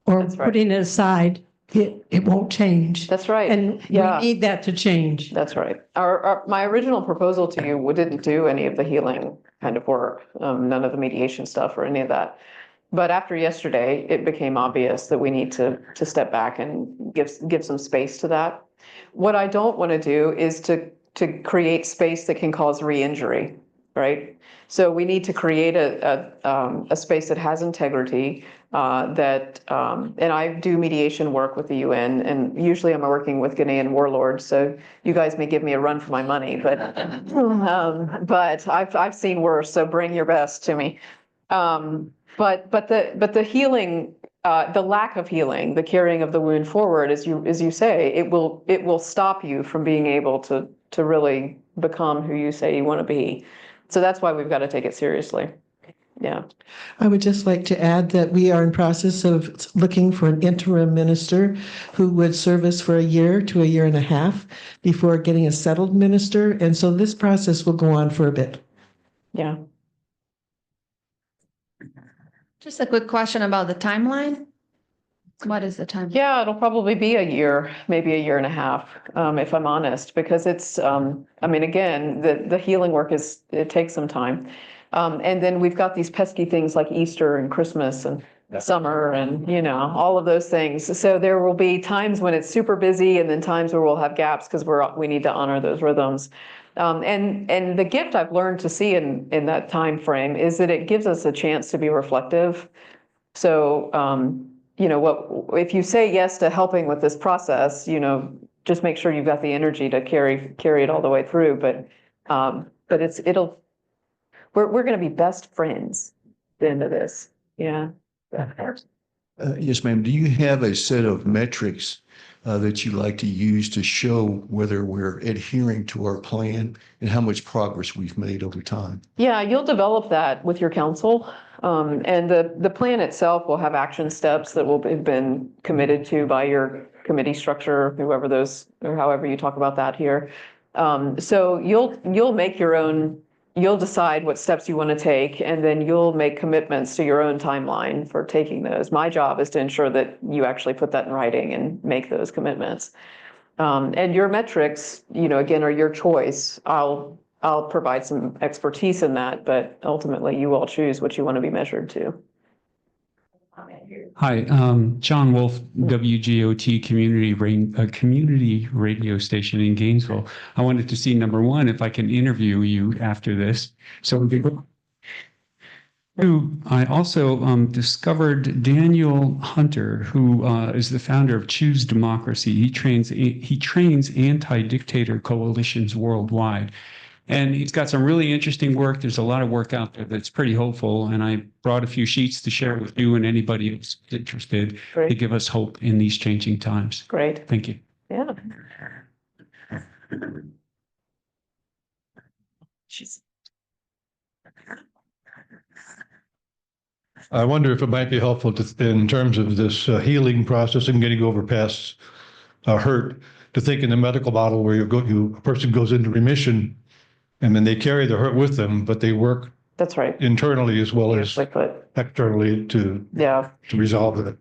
or That's right. putting it aside, it won't change. That's right. And Yeah. we need that to change. That's right. My original proposal to you didn't do any of the healing kind of work, none of the mediation stuff or any of that. But after yesterday, it became obvious that we need to step back and give some space to that. What I don't want to do is to create space that can cause re-injury, right? So we need to create a space that has integrity, and I do mediation work with the UN, and usually I'm working with Ghanaian warlords, so you guys may give me a run for my money, but I've seen worse, so bring your best to me. But the healing, the lack of healing, the carrying of the wound forward, as you say, it will stop you from being able to really become who you say you want to be. So that's why we've got to take it seriously. Yeah. I would just like to add that we are in process of looking for an interim minister who would serve us for a year to a year and a half before getting a settled minister. And so this process will go on for a bit. Yeah. Just a quick question about the timeline. What is the timeline? Yeah, it'll probably be a year, maybe a year and a half, if I'm honest, because it's, again, the healing work it takes some time. And then we've got these pesky things like Easter and Christmas, and summer and, all of those things. So there will be times when it's super busy and then times where we'll have gaps because we need to honor those rhythms. And the gift I've learned to see in that time frame is that it gives us a chance to be reflective. So, if you say yes to helping with this process, just make sure you've got the energy to carry it all the way through. But we're going to be best friends at the end of this. Yeah. Yes, ma'am. Do you have a set of metrics that you like to use to show whether we're adhering to our plan and how much progress we've made over time? Yeah, you'll develop that with your council. And the plan itself will have action steps that will have been committed to by your committee structure, whoever those, or however you talk about that here. So you'll make your own, you'll decide what steps you want to take, and then you'll make commitments to your own timeline for taking those. My job is to ensure that you actually put that in writing and make those commitments. And your metrics, again, are your choice. I'll provide some expertise in that, but ultimately you all choose what you want to be measured to. Hi, John Wolf, WGOT community radio station in Gainesville. I wanted to see, number one, if I can interview you after this. So I also discovered Daniel Hunter, who is the founder of Choose Democracy. He trains anti-dictator coalitions worldwide. And he's got some really interesting work. There's a lot of work out there that's pretty hopeful. And I brought a few sheets to share with you and anybody who's interested to give us hope in these changing times. Great. Thank you. Yeah. I wonder if it might be helpful in terms of this healing process and getting over past hurt, to think in the medical model where a person goes into remission and then they carry the hurt with them, but they work That's right. internally as well as externally to resolve it.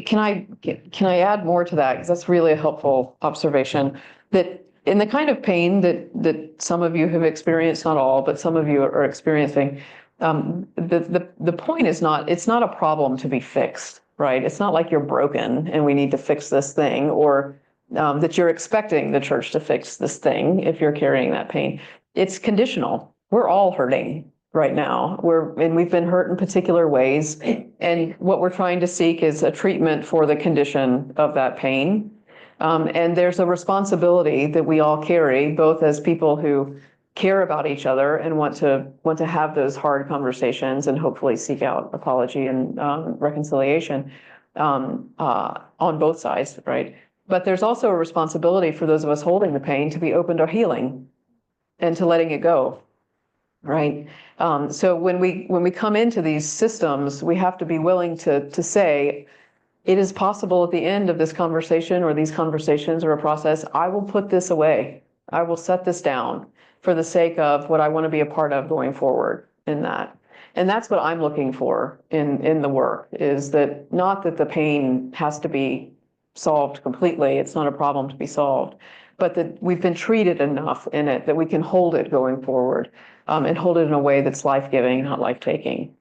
Can I add more to that? Because that's really a helpful observation. That in the kind of pain that some of you have experienced, not all, but some of you are experiencing, the point is it's not a problem to be fixed, right? It's not like you're broken and we need to fix this thing, or that you're expecting the church to fix this thing if you're carrying that pain. It's conditional. We're all hurting right now. We've been hurt in particular ways. And what we're trying to seek is a treatment for the condition of that pain. And there's a responsibility that we all carry, both as people who care about each other and want to have those hard conversations and hopefully seek out apology and reconciliation on both sides, right? But there's also a responsibility for those of us holding the pain to be open to healing and to letting it go, right? So when we come into these systems, we have to be willing to say, it is possible at the end of this conversation or these conversations or a process, I will put this away. I will set this down for the sake of what I want to be a part of going forward in that. And that's what I'm looking for in the work, is that not that the pain has to be solved completely. It's not a problem to be solved, but that we've been treated enough in it that we can hold it going forward, and hold it in a way that's life-giving, not life-taking.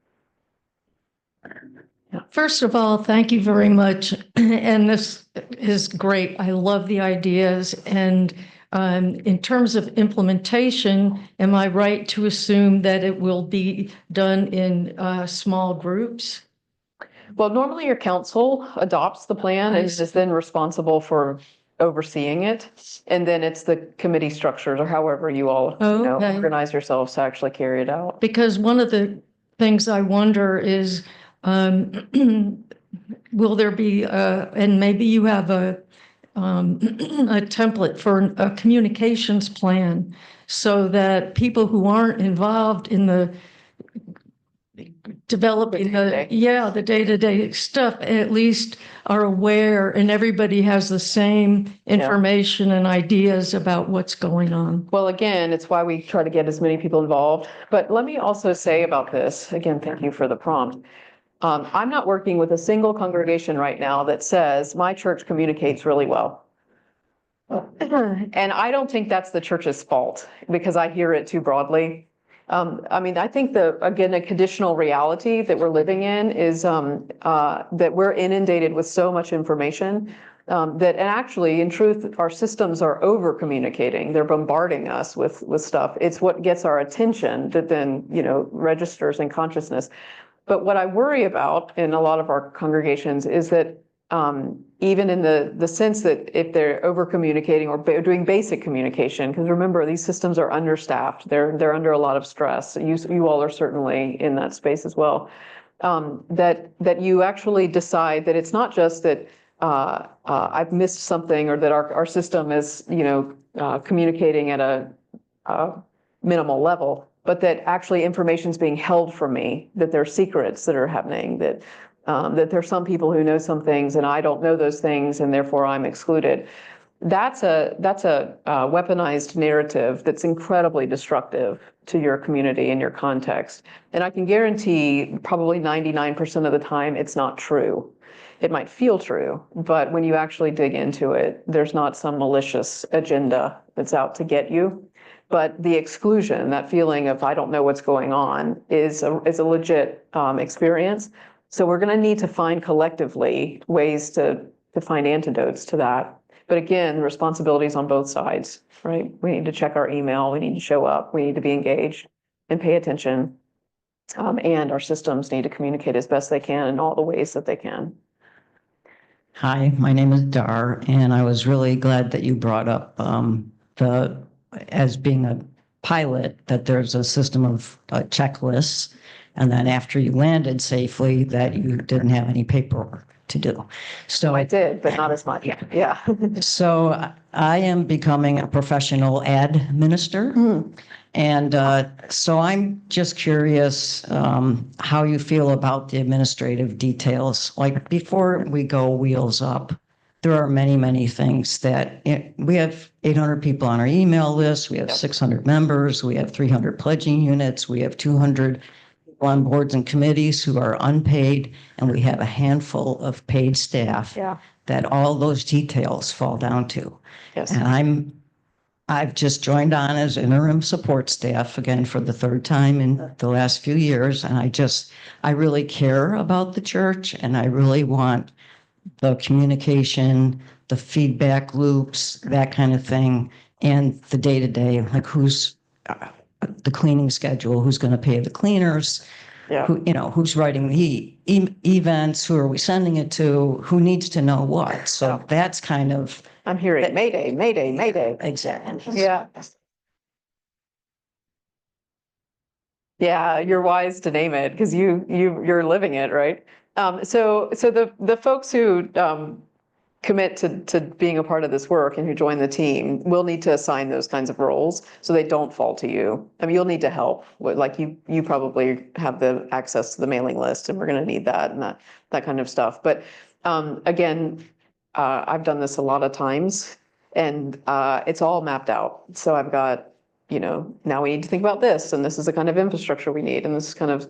First of all, thank you very much. And this is great. I love the ideas. And in terms of implementation, am I right to assume that it will be done in small groups? Well, normally your council adopts the plan and is then responsible for overseeing it. And then it's the committee structures or however you all organize yourselves to actually carry it out. Because one of the things I wonder is, will there be, and maybe you have a template for a communications plan so that people who aren't involved in the developing the day-to-day stuff at least are aware, and everybody has the same information and ideas about what's going on. Well, again, it's why we try to get as many people involved. But let me also say about this, again, thank you for the prompt. I'm not working with a single congregation right now that says my church communicates really well. And I don't think that's the church's fault, because I hear it too broadly. I mean, I think again, a conditional reality that we're living in is that we're inundated with so much information and actually, in truth, our systems are over communicating. They're bombarding us with stuff. It's what gets our attention that then, registers in consciousness. But what I worry about in a lot of our congregations is that even in the sense that if they're over communicating or doing basic communication, because remember, these systems are understaffed. They're under a lot of stress. You all are certainly in that space as well. That you actually decide that it's not just that I've missed something or that our system is, communicating at a minimal level, but that actually information is being held from me, that there are secrets that are happening, that there are some people who know some things and I don't know those things and therefore I'm excluded. That's a weaponized narrative that's incredibly destructive to your community and your context. And I can guarantee probably 99% of the time it's not true. It might feel true, but when you actually dig into it, there's not some malicious agenda that's out to get you. But the exclusion, that feeling of I don't know what's going on, is a legit experience. So we're going to need to find collectively ways to find antidotes to that. But again, responsibilities on both sides, right? We need to check our email. We need to show up. We need to be engaged and pay attention. And our systems need to communicate as best they can in all the ways that they can. Hi, my name is Dar, and I was really glad that you brought up as being a pilot, that there's a system of checklists, and then after you landed safely, that you didn't have any paperwork to do. So I did, but not as much. Yeah. So I am becoming a professional ad minister. And so I'm just curious how you feel about the administrative details. Like before we go wheels up, there are many, many things that we have 800 people on our email list. We have 600 members. We have 300 pledging units. We have 200 on boards and committees who are unpaid. And we have a handful of paid staff that all those details fall down to. Yes. And I've just joined on as interim support staff again for the third time in the last few years. And I really care about the church, and I really want the communication, the feedback loops, that kind of thing, and the day-to-day, like who's the cleaning schedule, who's going to pay the cleaners, who's writing the events, who are we sending it to, who needs to know what. So that's kind of, I'm hearing Mayday, Mayday, Mayday. exactly. Yeah. Yeah, you're wise to name it because you're living it, right? So the folks who commit to being a part of this work and who join the team will need to assign those kinds of roles so they don't fall to you. I mean, you'll need to help. Like you probably have the access to the mailing list, and we're going to need that and that kind of stuff. But again, I've done this a lot of times, and it's all mapped out. So I've got, now we need to think about this, and this is the kind of infrastructure we need, and this is kind of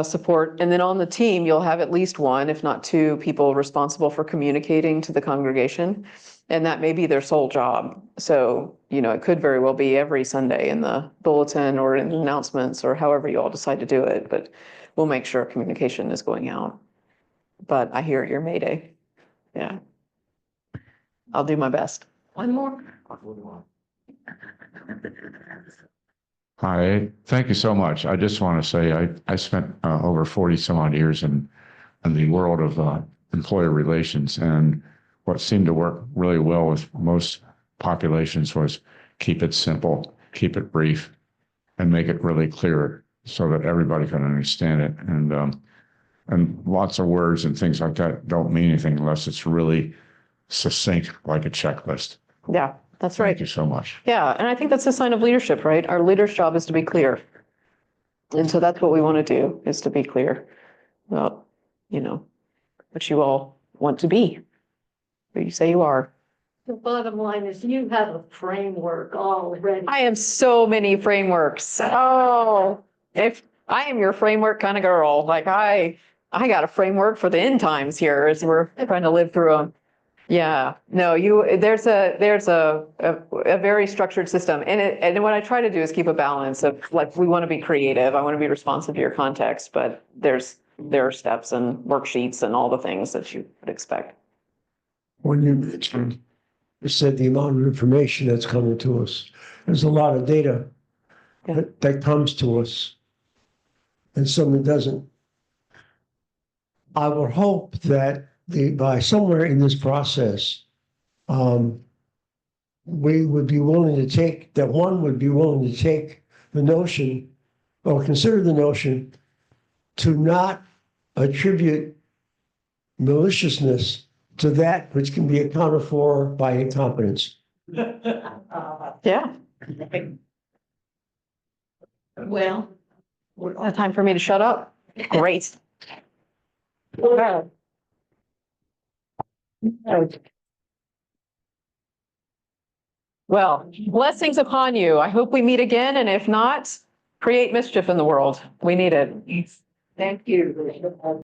support. And then on the team, you'll have at least one, if not two, people responsible for communicating to the congregation. And that may be their sole job. So, it could very well be every Sunday in the bulletin or in announcements or however you all decide to do it. But we'll make sure communication is going out. But I hear your Mayday. Yeah. I'll do my best. One more. Hi, thank you so much. I just want to say I spent over 40 some odd years in the world of employer relations, and what seemed to work really well with most populations was keep it simple, keep it brief, and make it really clear so that everybody can understand it. And lots of words and things like that don't mean anything unless it's really succinct, like a checklist. Yeah, that's right. Thank you so much. Yeah, and I think that's a sign of leadership, right? Our leader's job is to be clear. And so that's what we want to do, is to be clear about, what you all want to be, who you say you are. The bottom line is you have a framework already. I am so many frameworks. Oh, if I am your framework kind of girl, like I got a framework for the end times here as we're trying to live through them. Yeah, no, there's a very structured system. And what I try to do is keep a balance of like, we want to be creative. I want to be responsive to your context, but there are steps and worksheets and all the things that you would expect. When you mentioned, you said the amount of information that's coming to us, there's a lot of data that comes to us and some that doesn't. I would hope that by somewhere in this process, we would be willing to take, that one would be willing to take the notion or consider the notion to not attribute maliciousness to that which can be accounted for by incompetence. Yeah. Well, Time for me to shut up? Great. Okay. Well, blessings upon you. I hope we meet again, and if not, create mischief in the world. We need it. Thank you.